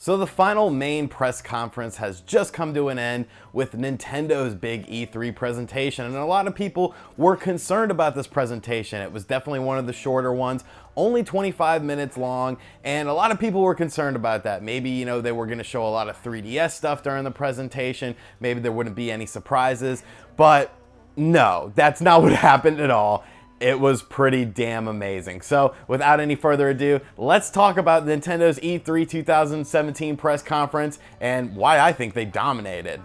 So the final main press conference has just come to an end with Nintendo's big E3 presentation, and a lot of people were concerned about this presentation. It was definitely one of the shorter ones, only 25 minutes long, and a lot of people were concerned about that. Maybe, you know, they were going to show a lot of 3DS stuff during the presentation, maybe there wouldn't be any surprises, but no, that's not what happened at all. It was pretty damn amazing. So without any further ado, let's talk about Nintendo's E3 2017 press conference and why I think they dominated.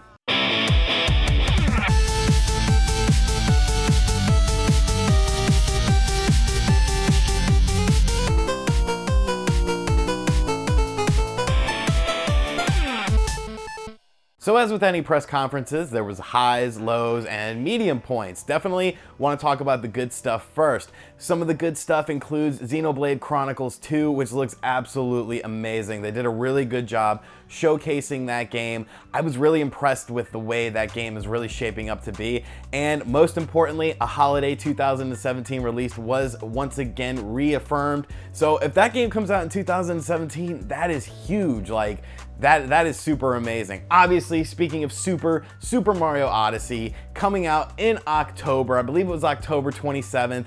So as with any press conferences, there was highs, lows, and medium points. Definitely want to talk about the good stuff first. Some of the good stuff includes Xenoblade Chronicles 2, which looks absolutely amazing. They did a really good job showcasing that game. I was really impressed with the way that game is really shaping up to be. And most importantly, a holiday 2017 release was once again reaffirmed. So if that game comes out in 2017, that is huge. Like, that is super amazing. Obviously, speaking of Super Mario Odyssey coming out in October, I believe it was October 27th.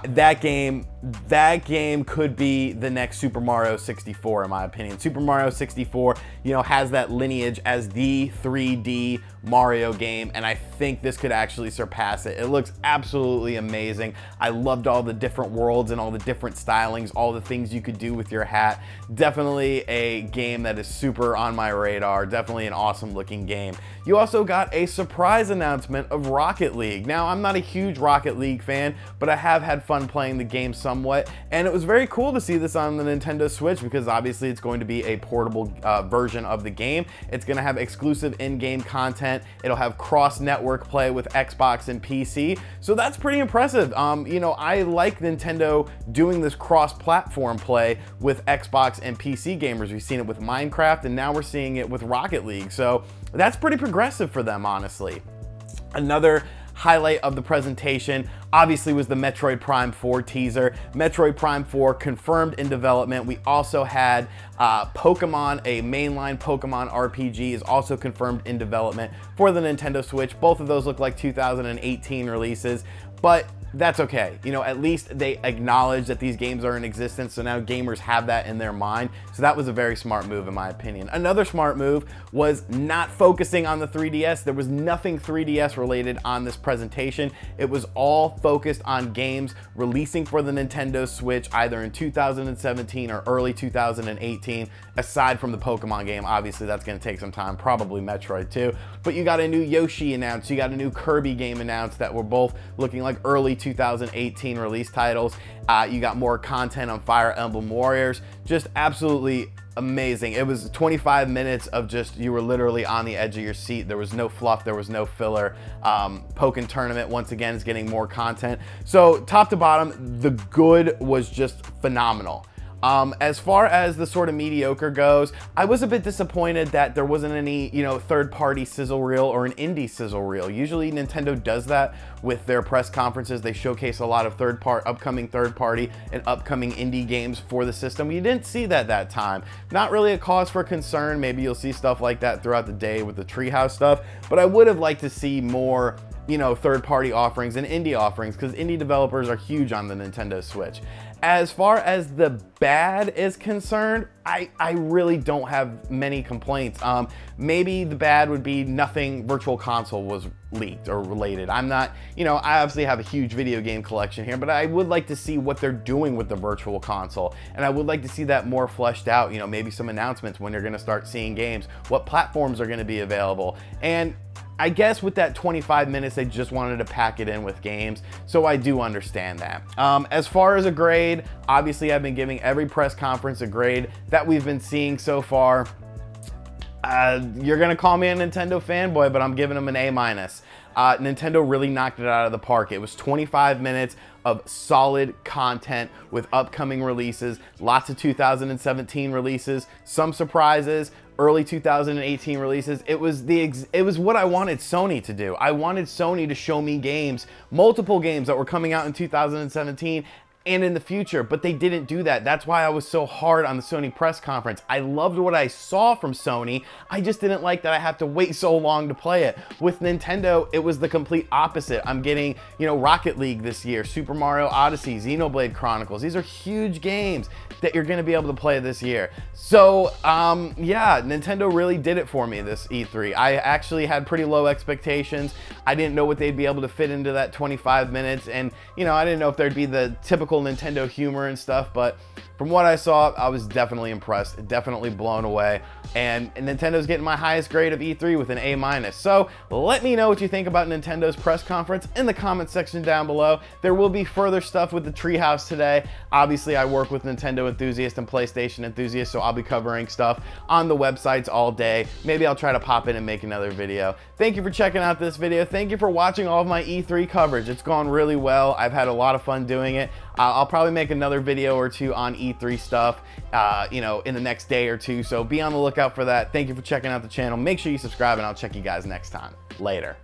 That game could be the next Super Mario 64 in my opinion. Super Mario 64, you know, has that lineage as the 3D Mario game, and I think this could actually surpass it. It looks absolutely amazing. I loved all the different worlds and all the different stylings, all the things you could do with your hat. Definitely a game that is super on my radar. Definitely an awesome looking game. You also got a surprise announcement of Rocket League. Now, I'm not a huge Rocket League fan, but I have had fun playing the game somewhat, and it was very cool to see this on the Nintendo Switch because obviously it's going to be a portable version of the game. It's going to have exclusive in-game content. It'll have cross-network play with Xbox and PC, so that's pretty impressive. You know, I like Nintendo doing this cross-platform play with Xbox and PC gamers. We've seen it with Minecraft, and now we're seeing it with Rocket League, so that's pretty progressive for them, honestly. Another highlight of the presentation obviously was the Metroid Prime 4 teaser. Metroid Prime 4 confirmed in development. We also had Pokemon, a mainline Pokemon RPG is also confirmed in development for the Nintendo Switch. Both of those look like 2018 releases, but that's okay. You know, at least they acknowledge that these games are in existence, so now gamers have that in their mind. So that was a very smart move in my opinion. Another smart move was not focusing on the 3DS. There was nothing 3DS related on this presentation. It was all focused on games releasing for the Nintendo Switch either in 2017 or early 2018, aside from the Pokemon game. Obviously that's going to take some time, probably Metroid too. But you got a new Yoshi announced, you got a new Kirby game announced that were both looking like early 2018 release titles. You got more content on Fire Emblem Warriors. Just absolutely amazing. It was 25 minutes of just, you were literally on the edge of your seat. There was no fluff, there was no filler. Pokken Tournament once again is getting more content. So top to bottom, the good was just phenomenal. As far as the sort of mediocre goes, I was a bit disappointed that there wasn't any, you know, third-party sizzle reel or an indie sizzle reel. Usually Nintendo does that with their press conferences. They showcase a lot of upcoming third-party and upcoming indie games for the system. You didn't see that time. Not really a cause for concern. Maybe you'll see stuff like that throughout the day with the Treehouse stuff, but I would have liked to see more, you know, third-party offerings and indie offerings because indie developers are huge on the Nintendo Switch. As far as the bad is concerned, I really don't have many complaints. Maybe the bad would be nothing Virtual Console was leaked or related. I'm not, you know, I obviously have a huge video game collection here, but I would like to see what they're doing with the Virtual Console, and I would like to see that more fleshed out. You know, maybe some announcements when you're going to start seeing games, what platforms are going to be available, and I guess with that 25 minutes, they just wanted to pack it in with games, so I do understand that. As far as a grade, obviously I've been giving every press conference a grade that we've been seeing so far. You're gonna call me a Nintendo fanboy, but I'm giving them an A-. Nintendo really knocked it out of the park. It was 25 minutes of solid content with upcoming releases, lots of 2017 releases, some surprises, early 2018 releases. It was what I wanted Sony to do. I wanted Sony to show me games, multiple games that were coming out in 2017 and in the future, but they didn't do that. That's why I was so hard on the Sony press conference. I loved what I saw from Sony. I just didn't like that I have to wait so long to play it. With Nintendo, it was the complete opposite. I'm getting, you know, Rocket League this year, Super Mario Odyssey, Xenoblade Chronicles. These are huge games that you're gonna be able to play this year. So, yeah, Nintendo really did it for me this E3. I actually had pretty low expectations. I didn't know what they'd be able to fit into that 25 minutes, and, you know, I didn't know if there'd be the typical Nintendo humor and stuff, but from what I saw, I was definitely impressed, definitely blown away, and Nintendo's getting my highest grade of E3 with an A-. So let me know what you think about Nintendo's press conference in the comment section down below. There will be further stuff with the Treehouse today. Obviously, I work with Nintendo enthusiasts and PlayStation enthusiasts, so I'll be covering stuff on the websites all day. Maybe I'll try to pop in and make another video. Thank you for checking out this video. Thank you for watching all of my E3 coverage. It's gone really well. I've had a lot of fun doing it. I'll probably make another video or two on E3 stuff, you know, in the next day or two, so be on the lookout for that. Thank you for checking out the channel. Make sure you subscribe, and I'll check you guys next time. Later.